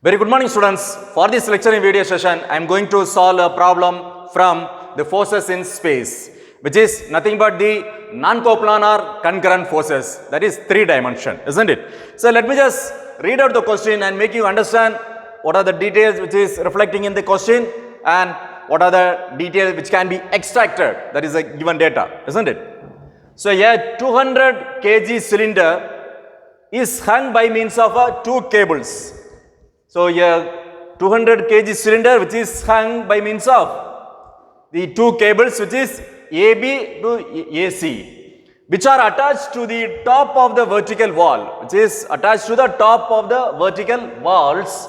Very good morning, students. For this lecturing video session, I am going to solve a problem from the forces in space, which is nothing but the non-coplanar concurrent forces, that is 3-dimension, isn't it? So let me just read out the question and make you understand what are the details which is reflecting in the question and what are the details which can be extracted, that is a given data, isn't it? So a 200 kg cylinder is hung by means of two cables. So a 200 kg cylinder which is hung by means of the two cables, which is AB to AC, which are attached to the top of the vertical wall, which is attached to the top of the vertical walls.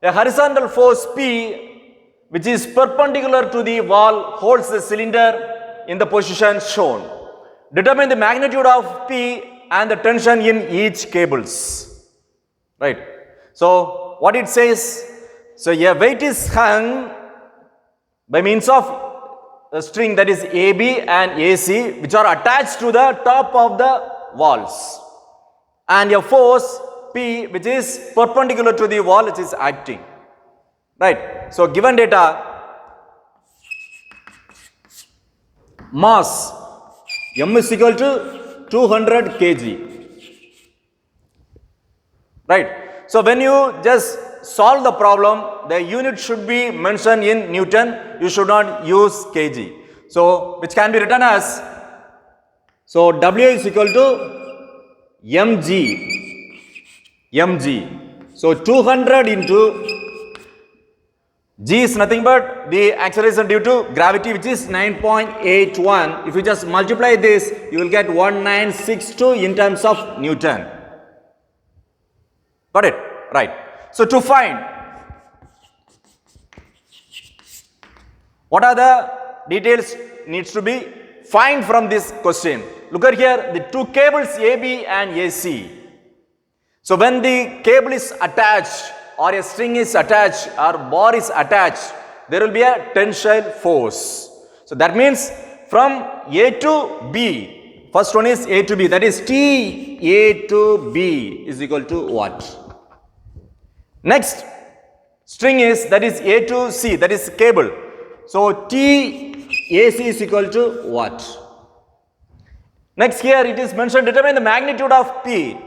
A horizontal force P, which is perpendicular to the wall, holds the cylinder in the position shown. Determine the magnitude of P and the tension in each cables. Right. So what it says, so a weight is hung by means of a string, that is AB and AC, which are attached to the top of the walls, and a force P which is perpendicular to the wall, which is acting. Right. So given data, mass M is equal to 200 kg. Right. So when you just solve the problem, the unit should be mentioned in Newton. You should not use kg. So which can be written as, so W is equal to mg. So 200 into G is nothing but the acceleration due to gravity, which is 9.81. If you just multiply this, you will get 1962 in terms of Newton. Got it? Right. So to find what are the details needs to be find from this question. Look at here, the two cables AB and AC. So when the cable is attached, or a string is attached, or bar is attached, there will be a tensile force. So that means from A to B, first one is A to B, that is T A to B is equal to what? Next string is, that is A to C, that is cable. So T AC is equal to what? Next here it is mentioned, determine the magnitude of P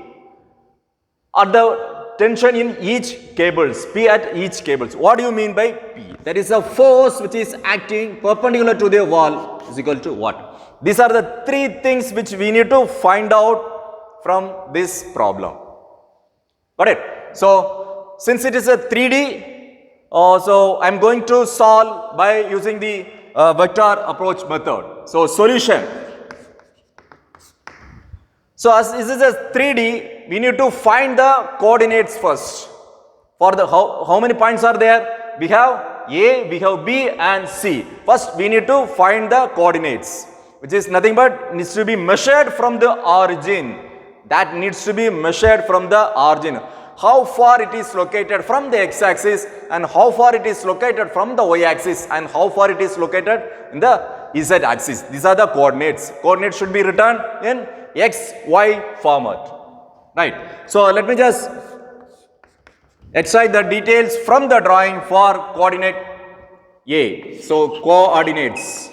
or the tension in each cables, P at each cables. What do you mean by P? That is a force which is acting perpendicular to the wall is equal to what? These are the three things which we need to find out from this problem. Got it? So since it is a 3D, so I am going to solve by using the vector approach method. So solution. So as this is a 3D, we need to find the coordinates first. For the how many points are there? We have A, we have B and C. First we need to find the coordinates, which is nothing but needs to be measured from the origin. That needs to be measured from the origin. How far it is located from the x-axis and how far it is located from the y-axis and how far it is located in the z-axis. These are the coordinates. Coordinates should be written in x, y format. Right. So let me just extract the details from the drawing for coordinate A. So coordinates,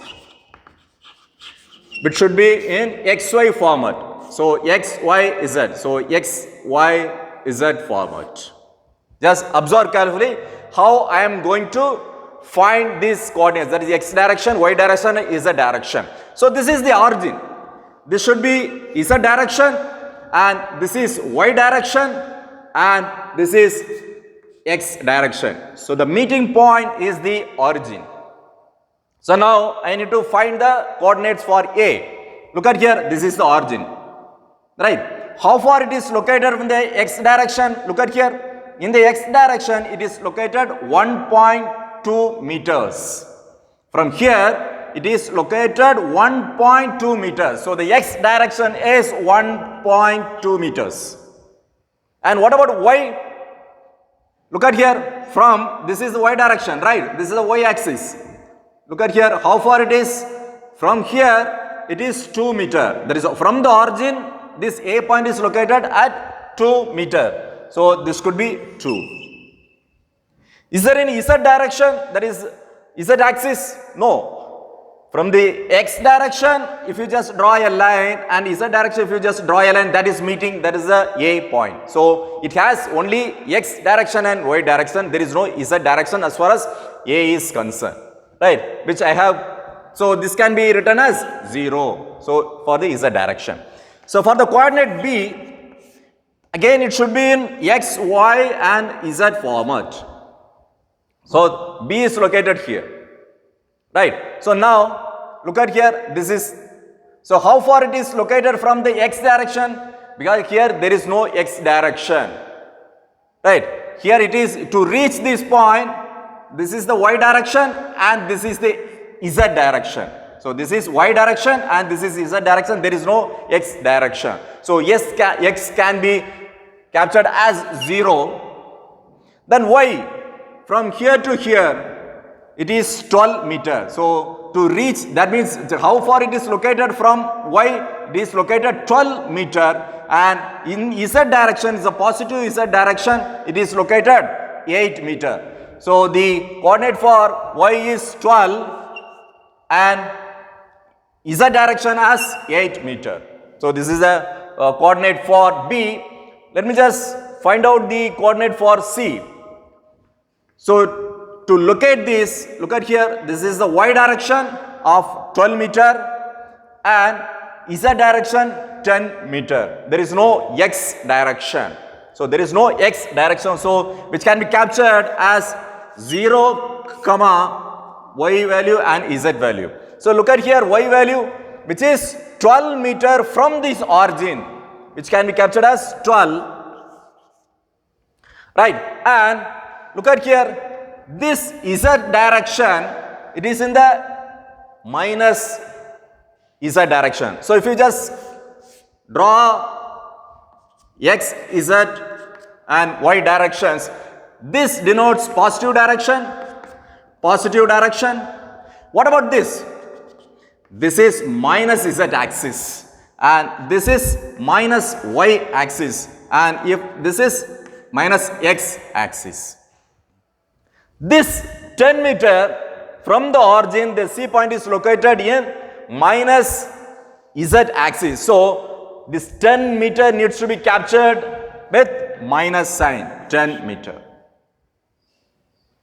which should be in xy format. So x, y, z. So x, y, z format. Just observe carefully how I am going to find these coordinates, that is x direction, y direction, z direction. So this is the origin. This should be z direction and this is y direction and this is x direction. So the meeting point is the origin. So now I need to find the coordinates for A. Look at here, this is the origin. Right. How far it is located in the x direction? Look at here. In the x direction, it is located 1.2 meters. From here, it is located 1.2 meters. So the x direction is 1.2 meters. And what about y? Look at here. From this is the y direction, right? This is the y axis. Look at here. How far it is? From here, it is 2 meters. That is from the origin. This A point is located at 2 meters. So this could be 2. Is there any z direction, that is z axis? No. From the x direction, if you just draw a line, and z direction, if you just draw a line, that is meeting, that is the A point. So it has only x direction and y direction. There is no z direction as far as A is concerned, right? Which I have. So this can be written as 0. So for the z direction. So for the coordinate B, again it should be in x, y and z format. So B is located here, right? So now look at here, this is, so how far it is located from the x direction? Because here there is no x direction, right? Here it is to reach this point, this is the y direction and this is the z direction. So this is y direction and this is z direction, there is no x direction. So yes, x can be captured as 0. Then y, from here to here, it is 12 meters. So to reach, that means how far it is located from y, it is located 12 meter, and in z direction, is a positive z direction, it is located 8 meter. So the coordinate for y is 12 and z direction as 8 meter. So this is a coordinate for B. Let me just find out the coordinate for C. So to locate this, look at here, this is the y direction of 12 meter and z direction 10 meter. There is no x direction. So there is no x direction, so which can be captured as 0, y value and z value. So look at here, y value, which is 12 meter from this origin, which can be captured as 12, right? And look at here, this z direction, it is in the minus z direction. So if you just draw x, z and y directions, this denotes positive direction, positive direction. What about this? This is minus z axis and this is minus y axis, and if this is minus x axis. This 10 meter from the origin, the C point is located in minus z axis. So this 10 meter needs to be captured with minus sign, 10 meter.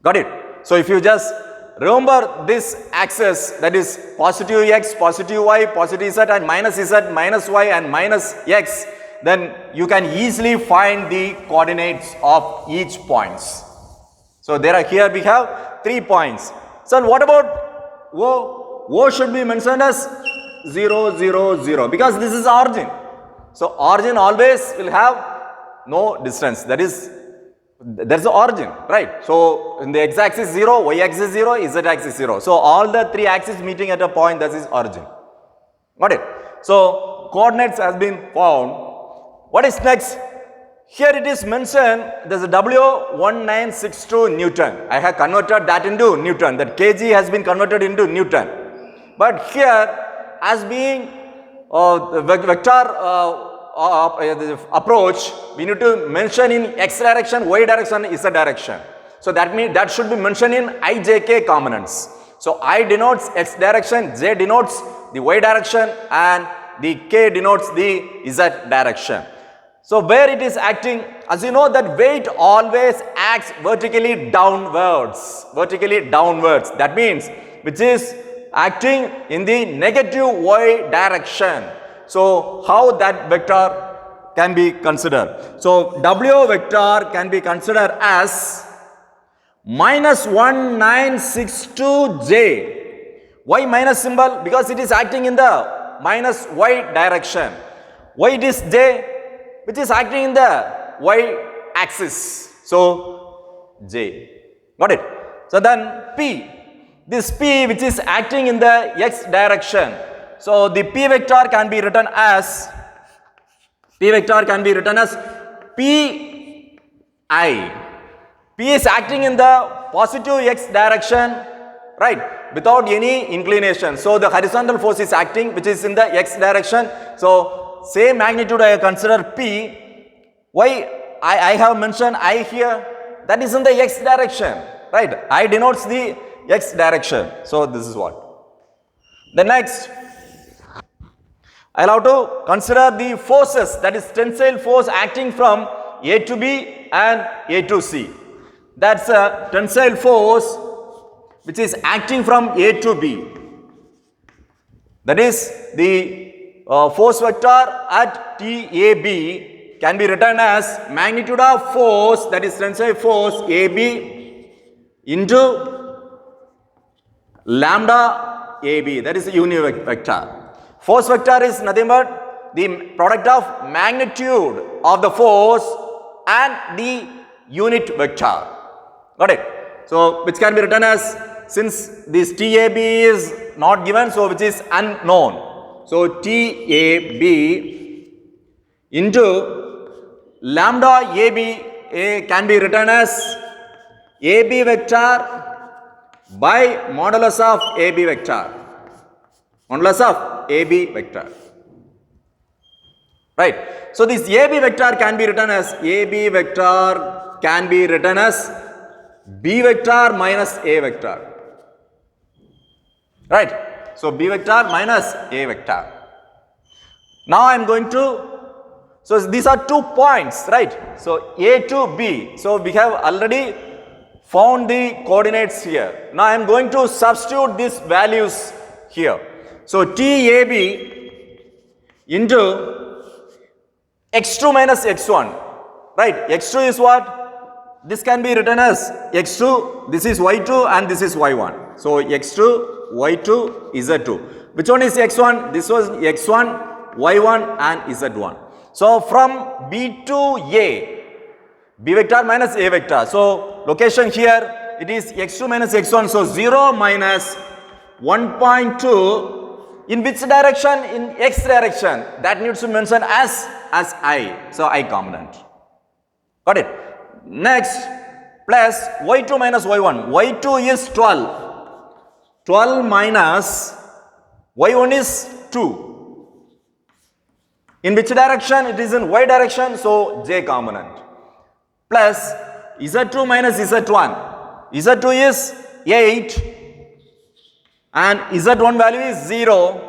Got it? So if you just remember this axis, that is positive x, positive y, positive z and minus z, minus y and minus x, then you can easily find the coordinates of each points. So there are, here we have 3 points. So what about O? O should be mentioned as 0, 0, 0 because this is origin. So origin always will have no distance, that is, there is the origin, right? So in the x-axis 0, y-axis 0, z-axis 0. So all the 3 axes meeting at a point, that is origin. Got it? So coordinates has been found. What is next? Here it is mentioned, there is a W1962 Newton. I have converted that into Newton, that kg has been converted into Newton. But here, as being vector approach, we need to mention in x direction, y direction, z direction. So that means that should be mentioned in ijk components. So I denotes x direction, j denotes the y direction and the k denotes the z direction. So where it is acting, as you know that weight always acts vertically downwards, that means which is acting in the negative y direction. So how that vector can be considered? So W vector can be considered as minus 1962j. Why minus symbol? Because it is acting in the minus y direction. Why it is j? Which is acting in the y axis. So j. Got it? So then P. This P which is acting in the x direction. So the P vector can be written as P I. P is acting in the positive x direction, right? Without any inclination. So the horizontal force is acting which is in the x direction. So same magnitude I consider P. Why I have mentioned I here? That is in the x direction. right? I denotes the x direction. So this is what. The next, I'll have to consider the forces, that is tensile force acting from A to B and A to C. That's a tensile force which is acting from A to B. That is the force vector at TAB can be written as magnitude of force, that is tensile force AB into lambda AB, that is the unit vector. Force vector is nothing but the product of magnitude of the force and the unit vector. Got it? So which can be written as, since this TAB is not given, so which is unknown. So TAB into lambda AB can be written as AB vector by modulus of AB vector. Modulus of AB vector. Right. So this AB vector can be written as AB vector can be written as B vector minus A vector. Right. So B vector minus A vector. Now I am going to, so these are 2 points, right? So A to B. So we have already found the coordinates here. Now I am going to substitute these values here. So TAB into x2 minus x1, right? x2 is what? This can be written as x2, this is y2 and this is y1. So x2, y2, z2. Which one is x1? This was x1, y1 and z1. So from B to A, B vector minus A vector. So location here, it is x2 minus x1. So 0 minus 1.2. In which direction? In x direction. That needs to mention as I. So I component. Got it? Next, plus y2 minus y1. y2 is 12. 12 minus y1 is 2. In which direction? It is in y direction. So j component. Plus z2 minus z1. z2 is 8. And z1 value is 0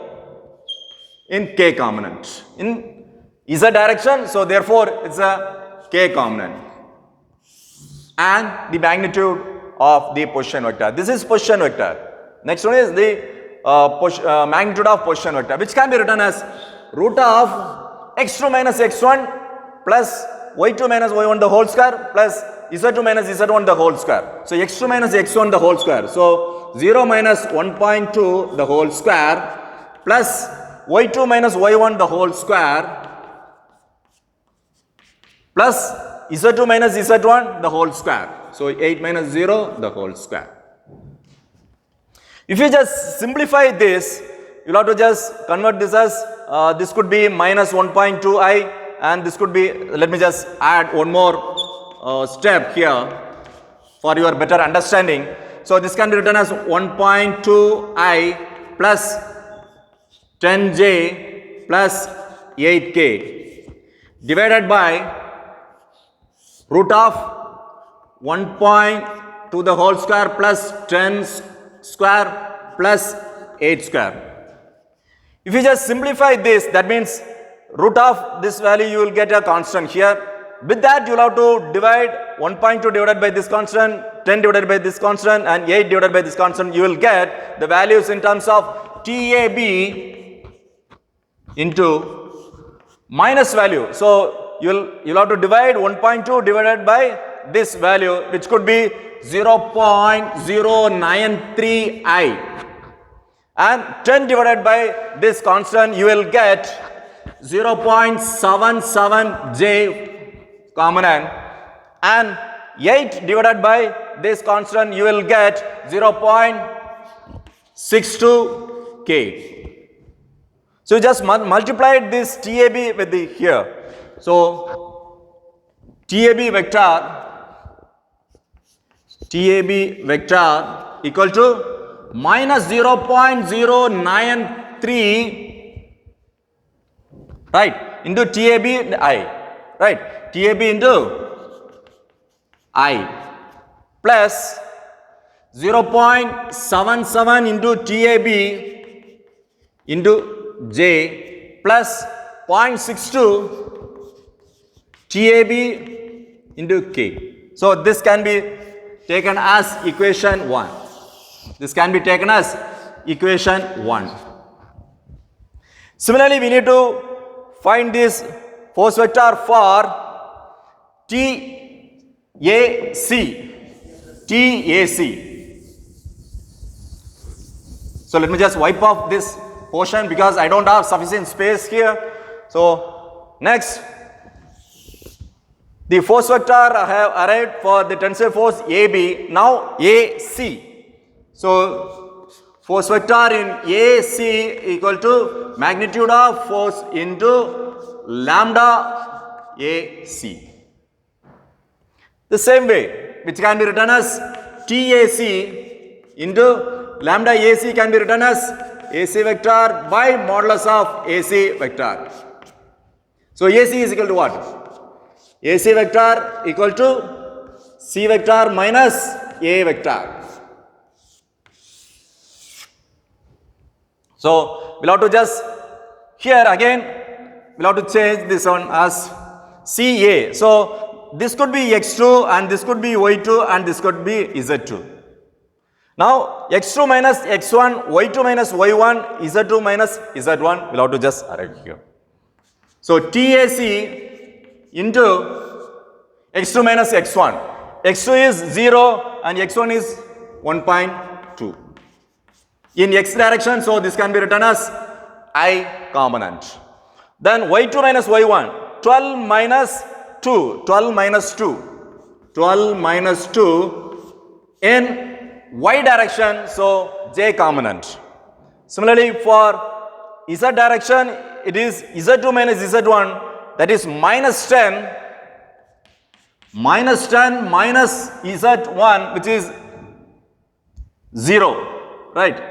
in k component. In z direction, so therefore it's a k component. And the magnitude of the position vector. This is position vector. Next one is the magnitude of position vector, which can be written as root of x2 minus x1 plus y2 minus y1 the whole square plus z2 minus z1 the whole square. So x2 minus x1 the whole square. So 0 minus 1.2 the whole square plus y2 minus y1 the whole square plus z2 minus z1 the whole square. So 8 minus 0 the whole square. If you just simplify this, you will have to just convert this as this could be minus 1.2i and this could be, let me just add one more step here for your better understanding. So this can be written as 1.2i plus 10j plus 8k divided by root of 1.2 the whole square plus 10 square plus 8 square. If you just simplify this, that means root of this value you will get a constant here. With that you will have to divide 1.2 divided by this constant, 10 divided by this constant and 8 divided by this constant. You will get the values in terms of TAB into minus value. So you will have to divide 1.2 divided by this value, which could be 0.093i, and 10 divided by this constant you will get 0.77j component, and 8 divided by this constant you will get 0.62k. So you just multiplied this TAB with the here. So TAB vector equal to minus 0.093, right, into TAB I, right, TAB into I plus 0.77 into TAB into J plus 0.62 TAB into K. So this can be taken as equation 1. This can be taken as equation 1. Similarly, we need to find this force vector for TAC. So let me just wipe off this portion because I don't have sufficient space here. So next, the force vector I have arrived for the tensile force AB. Now AC. So force vector in AC equal to magnitude of force into lambda AC. The same way, which can be written as TAC into lambda AC can be written as AC vector by modulus of AC vector. So AC is equal to what? AC vector equal to C vector minus A vector. So we'll have to just here again we'll have to change this one as CA. So this could be X2 and this could be Y2 and this could be Z2. Now X2 minus X1, Y2 minus Y1, Z2 minus Z1 we'll have to just arrive here. So TAC into X2 minus X1. X2 is 0 and X1 is 1.2. In X direction, so this can be written as I component. Then Y2 minus Y1, 12 minus 2, 12 minus 2, 12 minus 2 in Y direction, so J component. Similarly, for Z direction, it is Z2 minus Z1, that is minus 10 minus Z1, which is 0, right?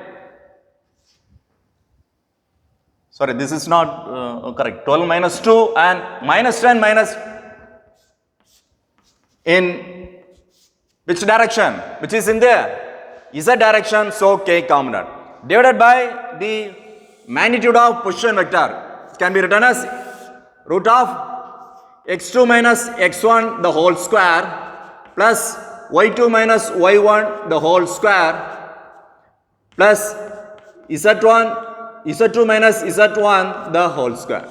Sorry, this is not correct. 12 minus 2 and minus 10 minus in which direction? Which is in there? Z direction, so K component. Divided by the magnitude of position vector. It can be written as root of x2 minus x1 the whole square plus y2 minus y1 the whole square plus z2 minus z1 the whole square.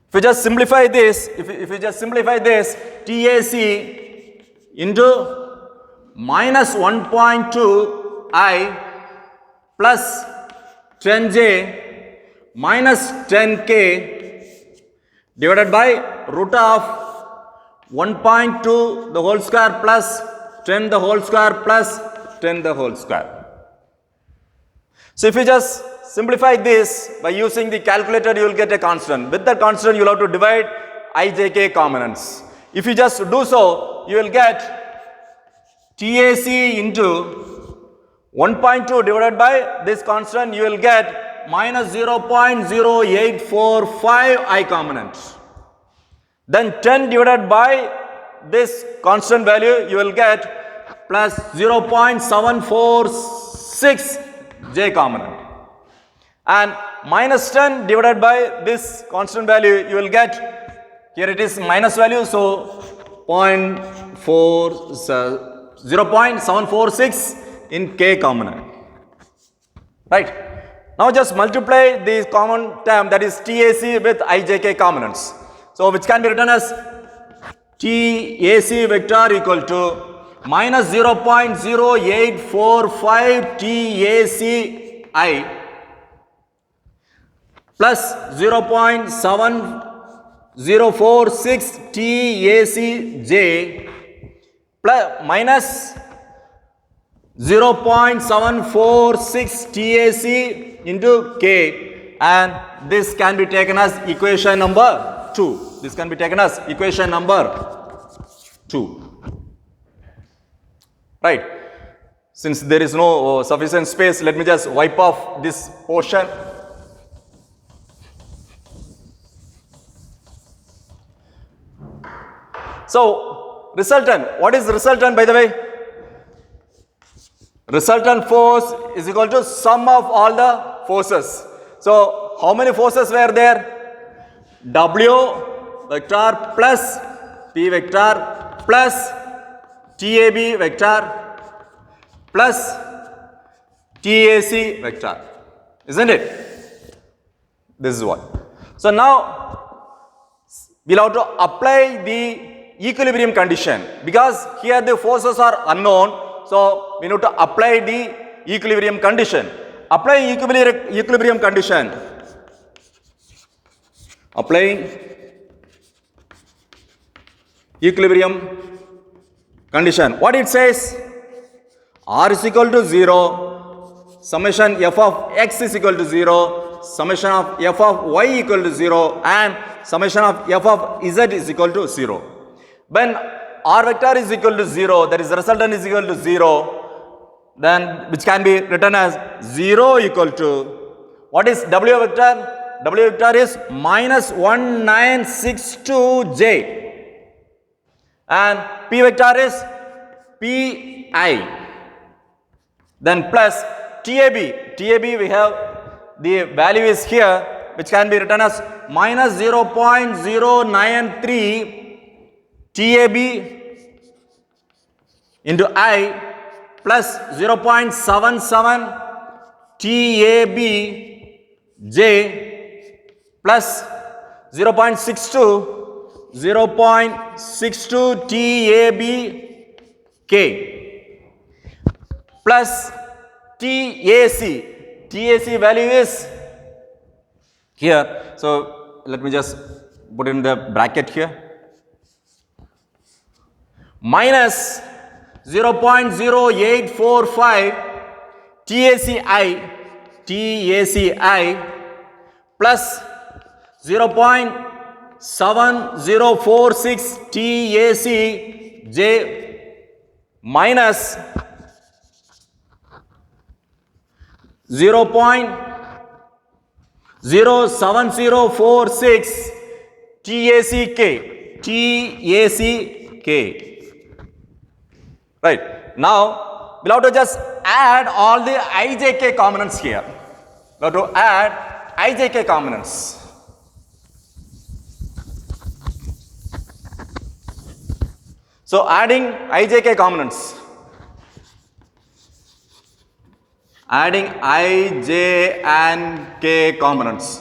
If you just simplify this, if you just simplify this, TAC into minus 1.2 I plus 10J minus 10K divided by root of 1.2 the whole square plus 10 the whole square plus 10 the whole square. So if you just simplify this by using the calculator, you will get a constant. With that constant, you will have to divide ijk components. If you just do so, you will get TAC into 1.2 divided by this constant, you will get minus 0.0845 I components. Then 10 divided by this constant value, you will get plus 0.746 J component. And minus 10 divided by this constant value, you will get, here it is minus value, so 0.746 in K component. Right. Now just multiply the common term, that is TAC with ijk components. So which can be written as TAC vector equal to minus 0.0845 TACI plus 0.7046 TACJ plus minus 0.746 TAC into K, and this can be taken as equation number 2. This can be taken as equation number 2. Right. Since there is no sufficient space, let me just wipe off this portion. So resultant. What is resultant, by the way? Resultant force is equal to sum of all the forces. So, how many forces were there? W vector plus P vector plus TAB vector plus TAC vector. Isn't it? This is what. So, now we'll have to apply the equilibrium condition because here the forces are unknown. So, we need to apply the equilibrium condition. Applying equilibrium condition. Applying equilibrium condition. What it says? R is equal to 0. Summation f of x is equal to 0. Summation of f of y equal to 0. And summation of f of z is equal to 0. When R vector is equal to 0, that is resultant is equal to 0, then which can be written as 0 equal to, what is W vector? W vector is minus 1962J and P vector is Pi, then plus TAB we have the value is here which can be written as minus 0.093 TAB into I plus 0.77 TABJ plus 0.62 TABK plus TAC value is here. So, let me just put in the bracket here. Minus 0.0845 TACI plus 0.7046 TACJ minus 0.07046 TACK. Right. Now, we'll have to just add all the IJK components here. We'll have to add IJK components. So, adding IJK components. Adding I, J and K components.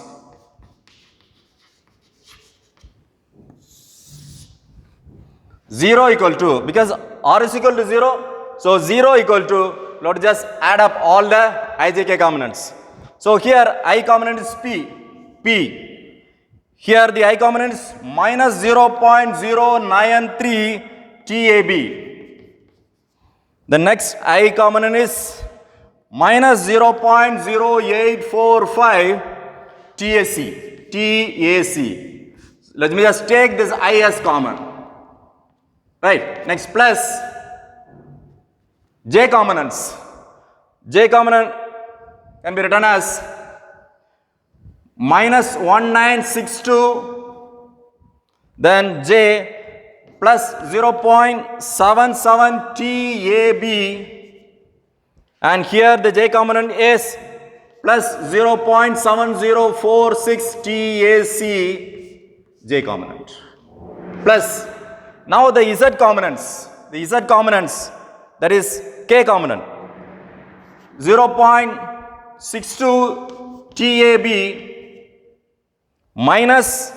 Zero equal to, because R is equal to 0, so 0 equal to, let's just add up all the IJK components. So here I component is P. Here the I component is minus 0.093 TAB. The next I component is minus 0.0845 TAC. Let me just take this I as common. Right. Next plus J components. J component can be written as minus 1962 then J plus 0.77 TAB and here the J component is plus 0.7046 TAC J component plus now the Z components, that is K component 0.62 TAB minus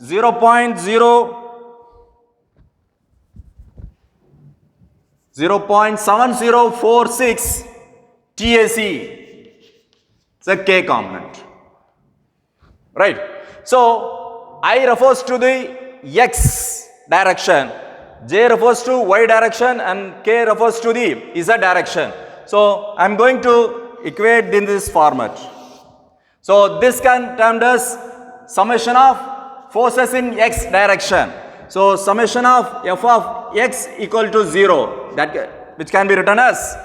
0.7046 TAC, it's a K component, right? So, I refers to the X direction, J refers to Y direction and K refers to the Z direction. So, I am going to equate in this format. So, this can termed as summation of forces in X direction. So, summation of f of X equal to 0, that which can be written as,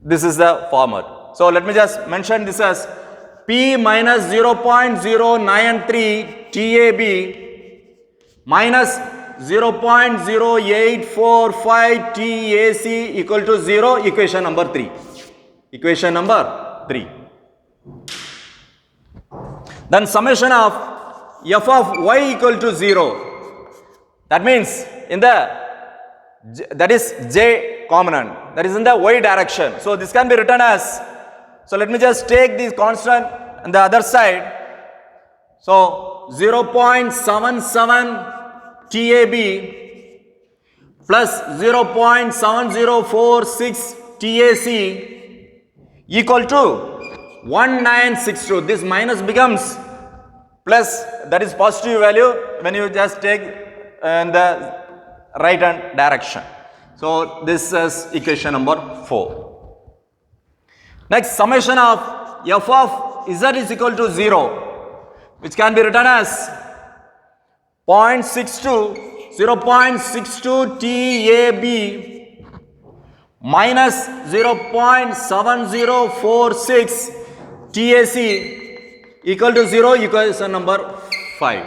this is the format. So, let me just mention this as P minus 0.093 TAB minus 0.0845 TAC equal to 0, equation number 3. Equation number 3. Then summation of f of y equal to 0. That means in the, that is j component, that is in the y direction. So this can be written as, so let me just take this constant on the other side. So 0.77 TAB plus 0.7046 TAC equal to 1962. This minus becomes plus, that is positive value when you just take in the right hand direction. So this is equation number 4. Next, summation of f of z is equal to 0, which can be written as 0.62 TAB minus 0.7046 TAC equal to 0, equation number 5.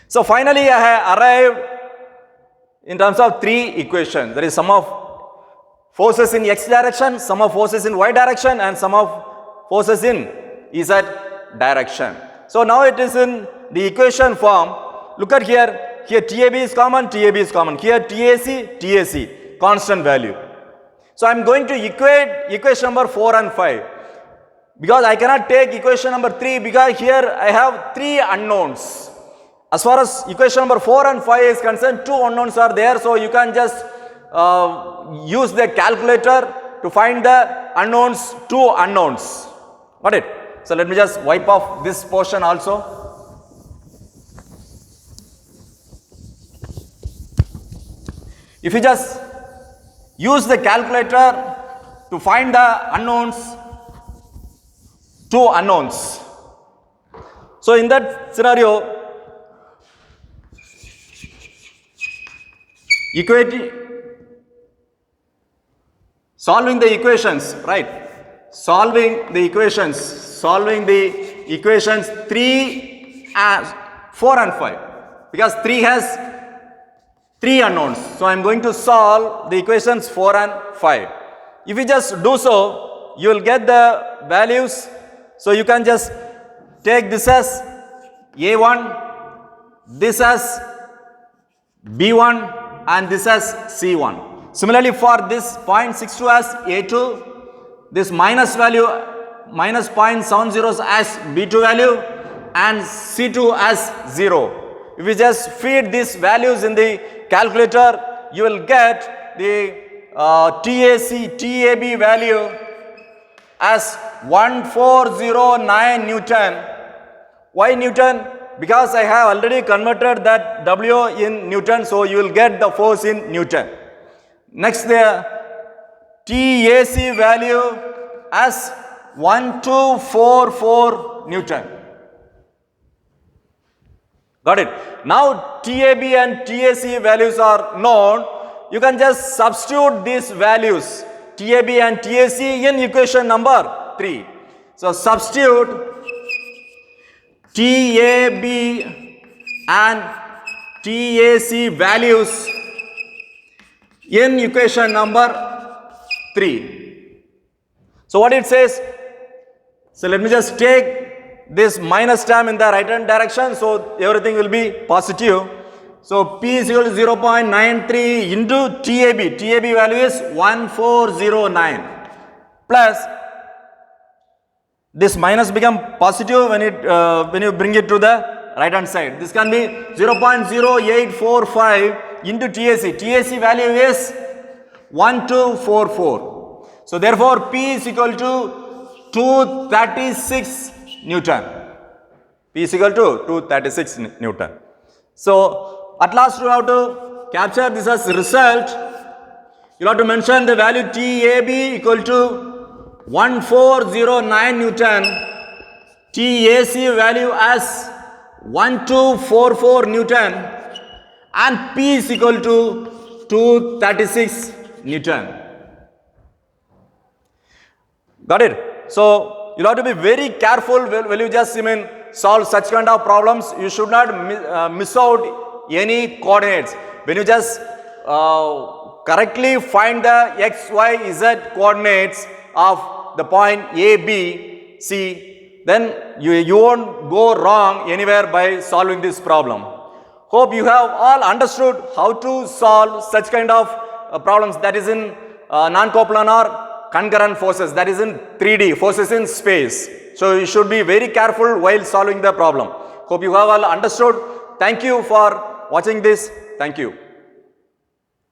So finally I have arrived in terms of 3 equations. There is sum of forces in x direction, sum of forces in y direction, and sum of forces in z direction. So now it is in the equation form. Look at here. Here TAB is common, TAB is common. Here TAC, TAC, constant value. So I am going to equate equation number 4 and 5. Because I cannot take equation number 3 because here I have 3 unknowns. As far as equation number 4 and 5 is concerned, 2 unknowns are there. So you can just use the calculator to find the unknowns, 2 unknowns. Got it? So let me just wipe off this portion also. If you just use the calculator to find the unknowns, 2 unknowns. So in that scenario, solving the equations, right? Solving the equations 3, 4 and 5. Because 3 has 3 unknowns. So I am going to solve the equations 4 and 5. If you just do so, you will get the values. So you can just take this as A1, this as B1, and this as C1. Similarly, for this 0.62 as A2, this minus value, minus 0.70 as B2 value, and C2 as 0. If you just feed these values in the calculator, you will get the TAB value as 1409 Newton. Why Newton? Because I have already converted that W in Newton, so you will get the force in Newton. Next, the TAC value as 1244 Newton. Got it? Now TAB and TAC values are known. You can just substitute these values, TAB and TAC, in equation number 3. So substitute TAB and TAC values in equation number 3. So what it says, so let me just take this minus term in the right hand direction, so everything will be positive. So P is equal to 0.93 into TAB. TAB value is 1409 plus this minus become positive when you bring it to the right hand side. This can be 0.0845 into TAC. TAC value is 1244. So therefore P is equal to 236 Newton. P is equal to 236 Newton. So at last you have to capture this as result. You have to mention the value TAB equal to 1409 Newton, TAC value as 1244 Newton, and P is equal to 236 Newton. Got it? So you have to be very careful when you just solve such kind of problems. You should not miss out any coordinates. When you just correctly find the x, y, z coordinates of the point A, B, C, then you won't go wrong anywhere by solving this problem. Hope you have all understood how to solve such kind of problems, that is in non-coplanar concurrent forces, that is in 3D, forces in space. So you should be very careful while solving the problem. Hope you have all understood. Thank you for watching this. Thank you.